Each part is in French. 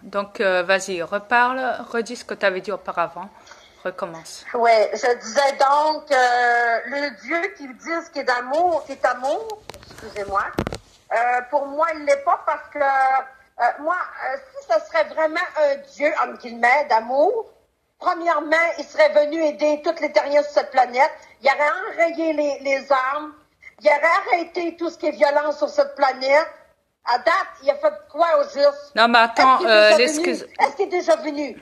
Donc, vas-y, reparle, redis ce que tu avais dit auparavant. Recommence. Oui, je disais donc, le Dieu qui dit qu'il est amour, excusez-moi, pour moi, il l'est pas parce que, moi, si ce serait vraiment un Dieu, entre guillemets, d'amour, premièrement, il serait venu aider toutes les terriens sur cette planète, il aurait enrayé les armes, il aurait arrêté tout ce qui est violence sur cette planète. À date, il a fait quoi au juste? Non, mais attends, l'excuse... Est-ce qu'il est déjà venu?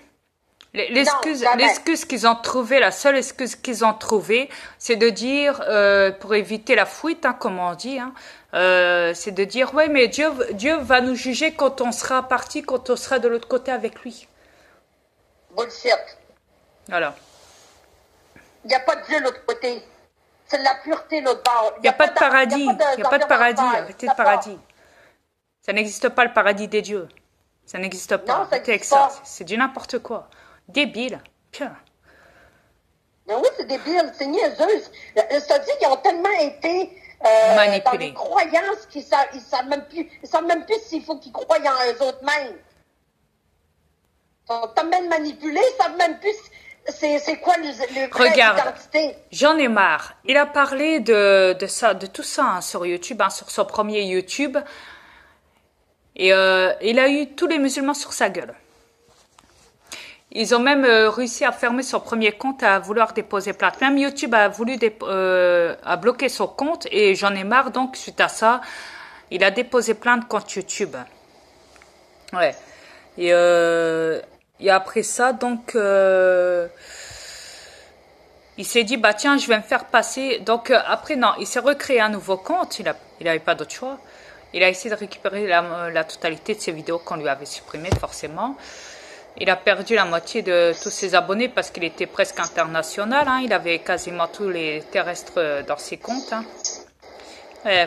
L'excuse qu'ils ont trouvée, la seule excuse qu'ils ont trouvée, c'est de dire, pour éviter la fuite, hein, comme on dit, hein, c'est de dire, ouais, mais Dieu va nous juger quand on sera parti, quand on sera de l'autre côté avec lui. Bullshit. Voilà. Il n'y a pas de Dieu de l'autre côté. C'est de la pureté l'autre bord. Il n'y a pas de paradis. Il n'y a pas de paradis. Arrêtez le paradis. Ça n'existe pas, le paradis des dieux. Ça n'existe pas. Non, ça Arrêtez avec n'existe pas. ça. C'est du n'importe quoi. Débile. Putain. Mais oui, c'est débile. C'est niaiseux. C'est-à-dire qu'ils ont tellement été dans des croyances qu'ils ne savent même plus s'il faut qu'ils croient en eux autres mêmes. Ils sont tellement manipulés, ils ne savent même plus c'est quoi le vrai identité. J'en ai marre. Il a parlé de ça, de tout ça hein, sur YouTube, hein, sur son premier YouTube. Et il a eu tous les musulmans sur sa gueule. Ils ont même réussi à fermer son premier compte, à vouloir déposer plainte. Même YouTube a voulu a bloqué son compte et j'en ai marre. Donc, suite à ça, il a déposé plainte contre YouTube. Ouais. Et après ça, donc, il s'est dit, bah tiens, je vais me faire passer. Donc, après, non, il s'est recréé un nouveau compte. Il avait pas d'autre choix. Il a essayé de récupérer la totalité de ses vidéos qu'on lui avait supprimées, forcément. Il a perdu la moitié de tous ses abonnés parce qu'il était presque international. Hein. Il avait quasiment tous les terrestres dans ses comptes. Hein.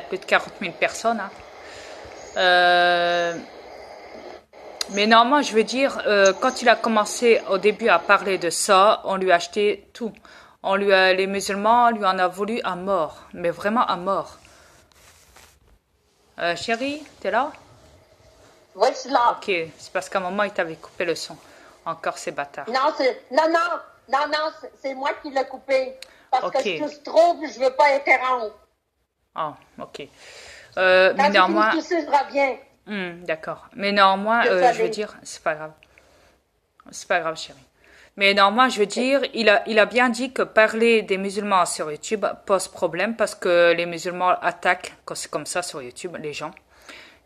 Plus de 40 000 personnes. Hein. Mais normalement, je veux dire, quand il a commencé au début à parler de ça, on lui a acheté tout. Les musulmans lui en a voulu à mort. Mais vraiment à mort. Chérie, t'es là? Oui, je suis là. Ok, c'est parce qu'à un moment, il t'avait coupé le son. Encore ces bâtards. Non, c'est moi qui l'ai coupé. Parce que je tousse trop, puis je veux pas interrompre. Ah, ok. Mais néanmoins... Quand tu tousses, je reviens. D'accord. Mais néanmoins, je veux dire, c'est pas grave. C'est pas grave, chérie. Mais néanmoins, je veux dire, il a bien dit que parler des musulmans sur YouTube pose problème parce que les musulmans attaquent, quand c'est comme ça sur YouTube, les gens.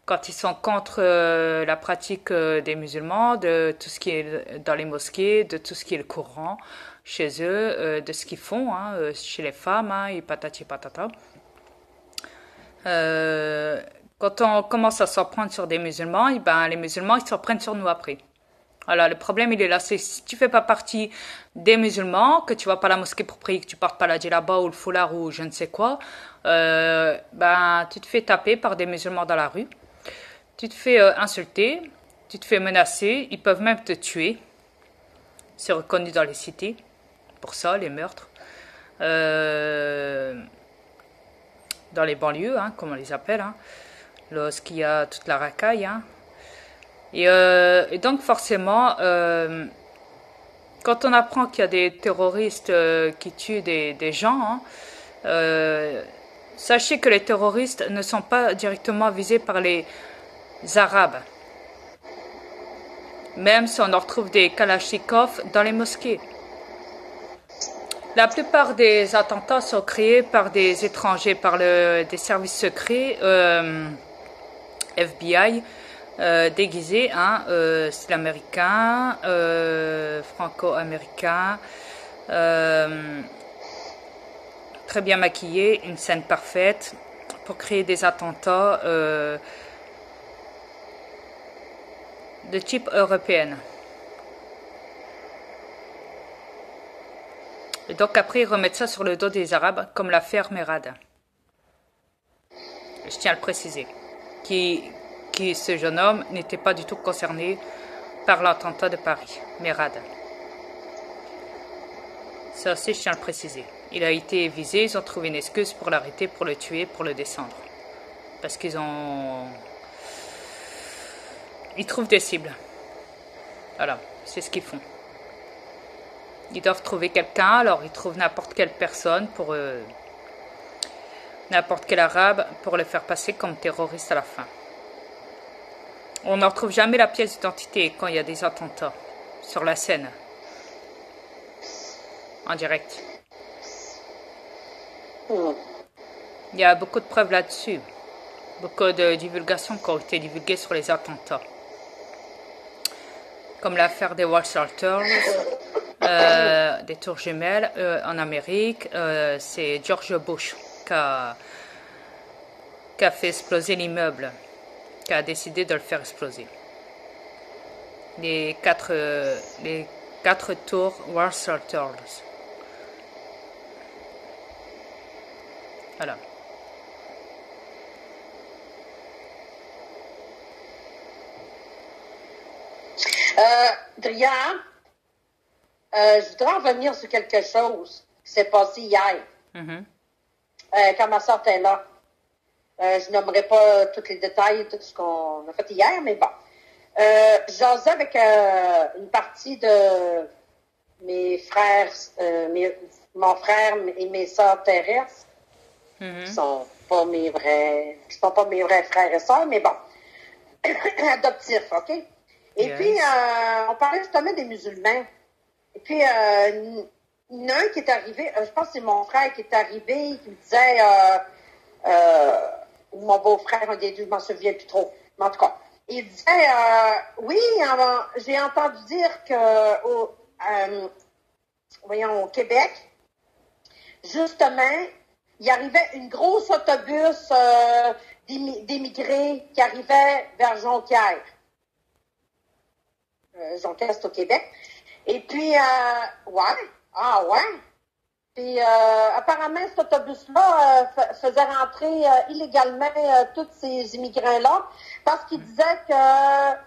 Quand ils sont contre la pratique des musulmans, de tout ce qui est dans les mosquées, de tout ce qui est le Coran chez eux, de ce qu'ils font hein, chez les femmes, hein, et patati patata. Quand on commence à s'en prendre sur des musulmans, et ben, les musulmans ils s'en prennent sur nous après. Alors le problème il est là, c'est si tu fais pas partie des musulmans, que tu vas pas à la mosquée pour prier, que tu portes pas la djellaba ou le foulard ou je ne sais quoi, ben tu te fais taper par des musulmans dans la rue. Tu te fais insulter, tu te fais menacer, ils peuvent même te tuer. C'est reconnu dans les cités, pour ça, les meurtres. Dans les banlieues, hein, comme on les appelle, hein, lorsqu'il y a toute la racaille. Hein. Et donc forcément, quand on apprend qu'il y a des terroristes qui tuent des gens, hein, sachez que les terroristes ne sont pas directement visés par les Arabes. Même si on en retrouve des kalachnikovs dans les mosquées. La plupart des attentats sont créés par des étrangers, par des services secrets, FBI, déguisés, hein, style américain, franco-américain, très bien maquillés, une scène parfaite pour créer des attentats de type européenne. Et donc après, ils remettent ça sur le dos des Arabes, comme l'affaire Merad. Je tiens à le préciser. Ce jeune homme n'était pas du tout concerné par l'attentat de Paris, Merad. Ça aussi, je tiens à le préciser. Il a été visé, ils ont trouvé une excuse pour l'arrêter, pour le tuer, pour le descendre. Parce qu'ils trouvent des cibles. Voilà, c'est ce qu'ils font. Ils doivent trouver quelqu'un, alors ils trouvent n'importe quelle personne pour n'importe quel arabe pour le faire passer comme terroriste à la fin. On ne retrouve jamais la pièce d'identité quand il y a des attentats sur la scène, en direct. Il y a beaucoup de preuves là-dessus, beaucoup de divulgations qui ont été divulguées sur les attentats. Comme l'affaire des Walsall des tours jumelles en Amérique, c'est George Bush qui a fait exploser l'immeuble, qui a décidé de le faire exploser. Les quatre tours Walsall Towers. Voilà. Dria, je voudrais revenir sur quelque chose qui s'est passé hier, quand ma soeur était là. Je nommerai pas tous les détails, tout ce qu'on a fait hier, mais bon. J'osais avec une partie de mes frères, mon frère et mes sœurs terrestres, qui sont pas mes vrais frères et sœurs, mais bon, adoptifs, OK? Et puis, on parlait justement des musulmans. Et puis, il y en a un qui est arrivé, je pense que c'est mon frère qui est arrivé, qui me disait, ou mon beau-frère, un des deux, je m'en souviens plus trop. Mais en tout cas, il disait, oui, j'ai entendu dire que au Québec, justement, il y arrivait une grosse autobus d'émigrés qui arrivait vers Jonquière. Jonquière, c'est au Québec. Et puis, Puis, apparemment, cet autobus-là faisait rentrer illégalement tous ces immigrants-là parce qu'il disait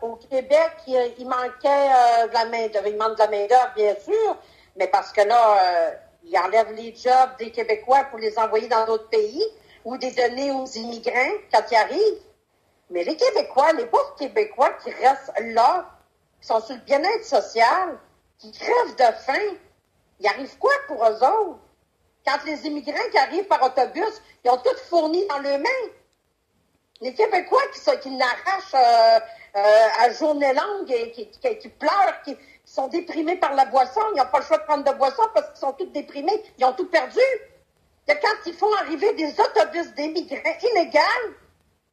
qu'au Québec, il manquait de la main-d'œuvre. Il manque de la main-d'œuvre, bien sûr, mais parce que là, il enlève les jobs des Québécois pour les envoyer dans d'autres pays ou les donner aux immigrants quand ils arrivent. Mais les Québécois, les pauvres Québécois qui restent là, qui sont sur le bien-être social, qui crèvent de faim, il arrive quoi pour eux autres? Quand les immigrants qui arrivent par autobus, ils ont tout fourni dans leurs mains. Les Québécois qui n'arrachent à journée longue et qui pleurent, qui sont déprimés par la boisson, ils n'ont pas le choix de prendre de boisson parce qu'ils sont tous déprimés, ils ont tout perdu. Et quand ils font arriver des autobus d'immigrants illégaux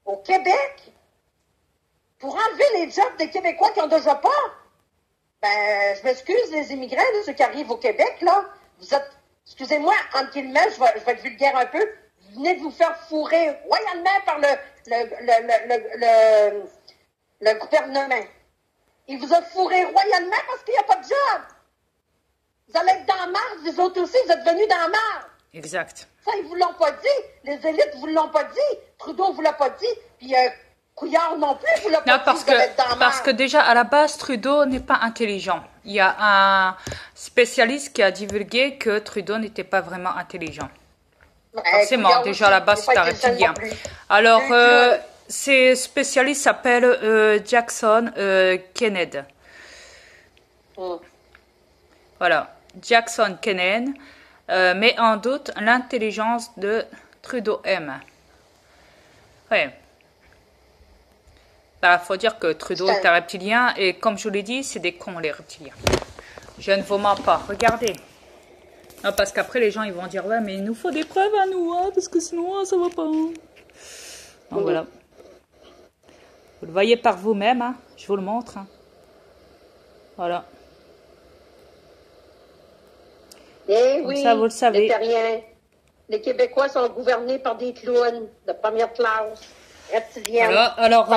au Québec, pour enlever les jobs des Québécois qui n'ont déjà pas, ben, je m'excuse, les immigrants, là, ceux qui arrivent au Québec, là, vous êtes, excusez-moi, entre guillemets, je vais être vulgaire un peu, vous venez de vous faire fourrer royalement par le gouvernement. Il vous a fourré royalement parce qu'il n'y a pas de job. Vous allez être dans la marde, vous autres aussi, vous êtes venus dans la marde. Exact. Ça, ils vous l'ont pas dit. Les élites vous l'ont pas dit. Trudeau vous l'a pas dit. Puis Couillard non plus vous l'a pas dit. Parce que déjà, à la base, Trudeau n'est pas intelligent. Il y a un spécialiste qui a divulgué que Trudeau n'était pas vraiment intelligent. Forcément, déjà à la base, c'est un reptilien. Alors, ces spécialistes s'appellent Jackson Kennedy. Voilà, Jackson Kennedy met en doute l'intelligence de Trudeau M. Ouais. Bah, faut dire que Trudeau est un reptilien et comme je vous l'ai dit, c'est des cons les reptiliens. Je ne vous mens pas. Regardez. Non, parce qu'après les gens ils vont dire ouais mais il nous faut des preuves à nous hein, parce que sinon ça va pas. Donc voilà. Vous le voyez par vous-même, hein. Je vous le montre. Hein. Voilà. Eh oui, ça, vous le savez. Les terriens. Les Québécois sont gouvernés par des clowns de première classe. Voilà. Alors,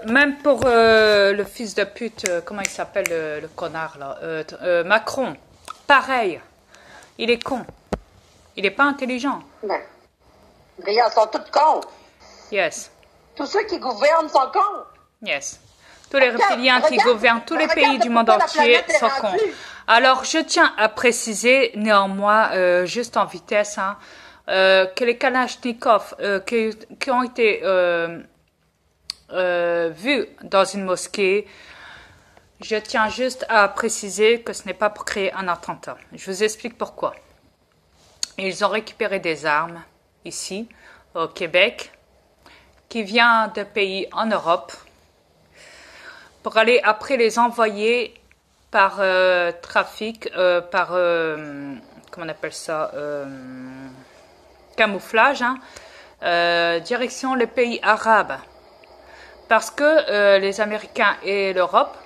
même pour le fils de pute, comment il s'appelle le connard là, Macron, pareil, il est con, il n'est pas intelligent. Ben, ils sont tous cons. Yes. Tous ceux qui gouvernent sont cons. Yes. Tous les reptiliens qui gouvernent tous les pays du monde entier sont cons. Alors, je tiens à préciser néanmoins, juste en vitesse, hein, que les Kalachnikov qui ont été vus dans une mosquée Je tiens juste à préciser que ce n'est pas pour créer un attentat. Je vous explique pourquoi. Ils ont récupéré des armes ici, au Québec, qui viennent de pays en Europe, pour aller après les envoyer par trafic, comment on appelle ça, camouflage, hein, direction les pays arabes. Parce que les Américains et l'Europe,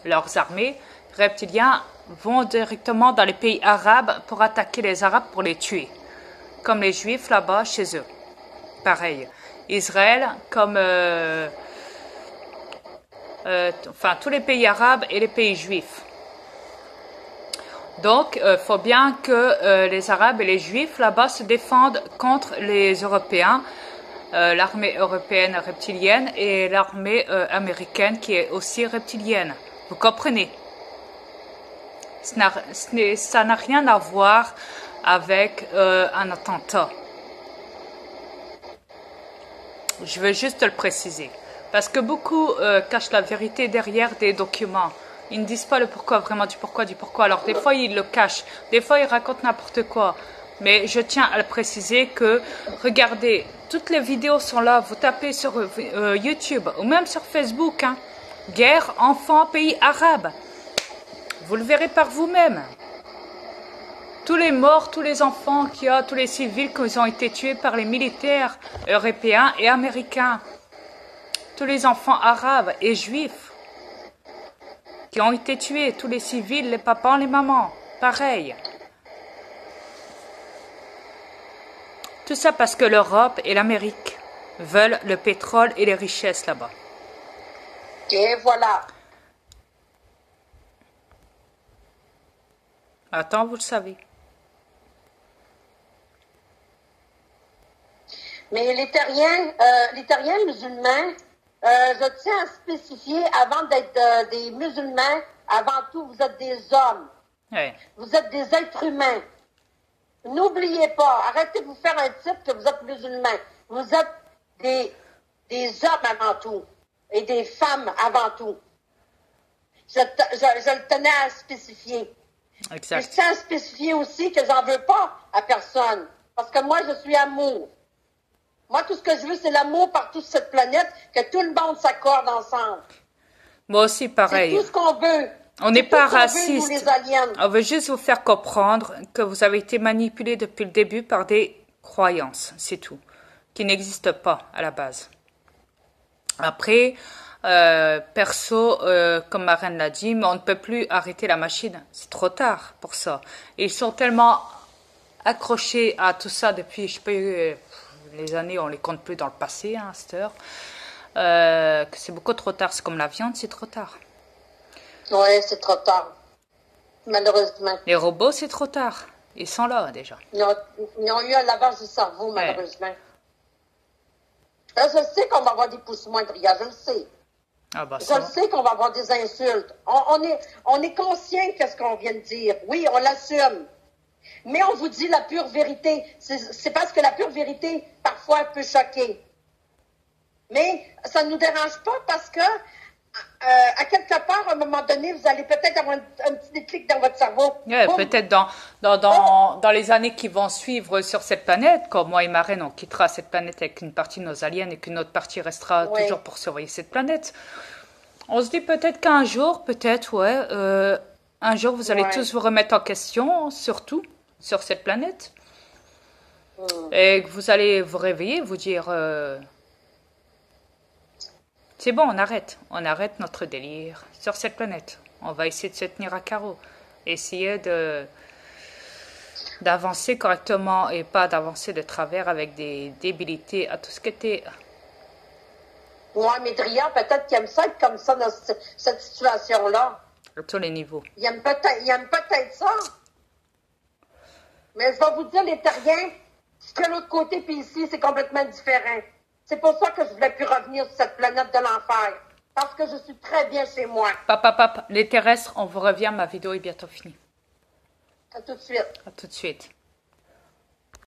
leurs armées reptiliens, vont directement dans les pays arabes pour attaquer les Arabes pour les tuer. Comme les Juifs là-bas chez eux. Pareil. Israël, comme enfin tous les pays arabes et les pays juifs. Donc, il faut bien que les Arabes et les Juifs là-bas se défendent contre les Européens, l'armée européenne reptilienne et l'armée américaine qui est aussi reptilienne. Vous comprenez? Ça n'a rien à voir avec un attentat. Je veux juste le préciser. Parce que beaucoup cachent la vérité derrière des documents. Ils ne disent pas le pourquoi, vraiment du pourquoi. Alors des fois, ils le cachent. Des fois, ils racontent n'importe quoi. Mais je tiens à le préciser que, regardez, toutes les vidéos sont là. Vous tapez sur YouTube ou même sur Facebook. Hein, guerre, enfants, pays arabes. Vous le verrez par vous-même. Tous les morts, tous les enfants qu'il y a, tous les civils qui ont été tués par les militaires européens et américains. Tous les enfants arabes et juifs qui ont été tués, tous les civils, les papas, les mamans, pareil. Tout ça parce que l'Europe et l'Amérique veulent le pétrole et les richesses là-bas. Et voilà. Attends, vous le savez. Mais les terriens musulmans, je tiens à spécifier, avant d'être des musulmans, avant tout, vous êtes des hommes. Oui. Vous êtes des êtres humains. N'oubliez pas, arrêtez de vous faire un titre que vous êtes musulmans. Vous êtes des hommes avant tout et des femmes avant tout. Je le tenais à spécifier. Exact. Je tiens à spécifier aussi que j'en veux pas à personne. Parce que moi, je suis amour. Moi, tout ce que je veux, c'est l'amour partout sur cette planète, que tout le monde s'accorde ensemble. Moi aussi, pareil. C'est tout ce qu'on veut. On n'est pas raciste. raciste. On veut juste vous faire comprendre que vous avez été manipulé depuis le début par des croyances, c'est tout, qui n'existent pas à la base. Après, perso, comme ma reine l'a dit, mais on ne peut plus arrêter la machine. C'est trop tard pour ça. Et ils sont tellement accrochés à tout ça depuis, je sais pas, les années, on les compte plus dans le passé, hein, à cette heure, que c'est beaucoup trop tard. C'est comme la viande, c'est trop tard. Oui, c'est trop tard. Malheureusement. Les robots, c'est trop tard. Ils sont là, déjà. Ils ont eu un lavage du cerveau, malheureusement. Là, je sais qu'on va avoir des pouces moindres, je le sais. Ah bah, je le sais qu'on va avoir des insultes. On est conscient de ce qu'on vient de dire. Oui, on l'assume. Mais on vous dit la pure vérité. C'est parce que la pure vérité, parfois, peut choquer. Mais ça ne nous dérange pas parce que, à quelque part, à un moment donné, vous allez peut-être avoir un petit déclic dans votre cerveau. Ouais, peut-être dans les années qui vont suivre sur cette planète, comme moi et ma reine, on quittera cette planète avec une partie de nos aliens et qu'une autre partie restera toujours pour surveiller cette planète. On se dit peut-être qu'un jour, un jour, vous allez tous vous remettre en question, surtout sur cette planète. Et que vous allez vous réveiller, vous dire... c'est bon, on arrête notre délire sur cette planète. On va essayer de se tenir à carreau, essayer d'avancer correctement et pas d'avancer de travers avec des débilités à tout ce qui était. Ouais, mais Dria, peut-être qu'il aime ça être comme ça dans cette situation-là. À tous les niveaux. Il aime peut-être ça. Mais je vais vous dire, les terriens, c'est que l'autre côté, puis ici, c'est complètement différent. C'est pour ça que je ne voulais plus revenir sur cette planète de l'enfer. Parce que je suis très bien chez moi. Les terrestres, on vous revient, ma vidéo est bientôt finie. À tout de suite. À tout de suite.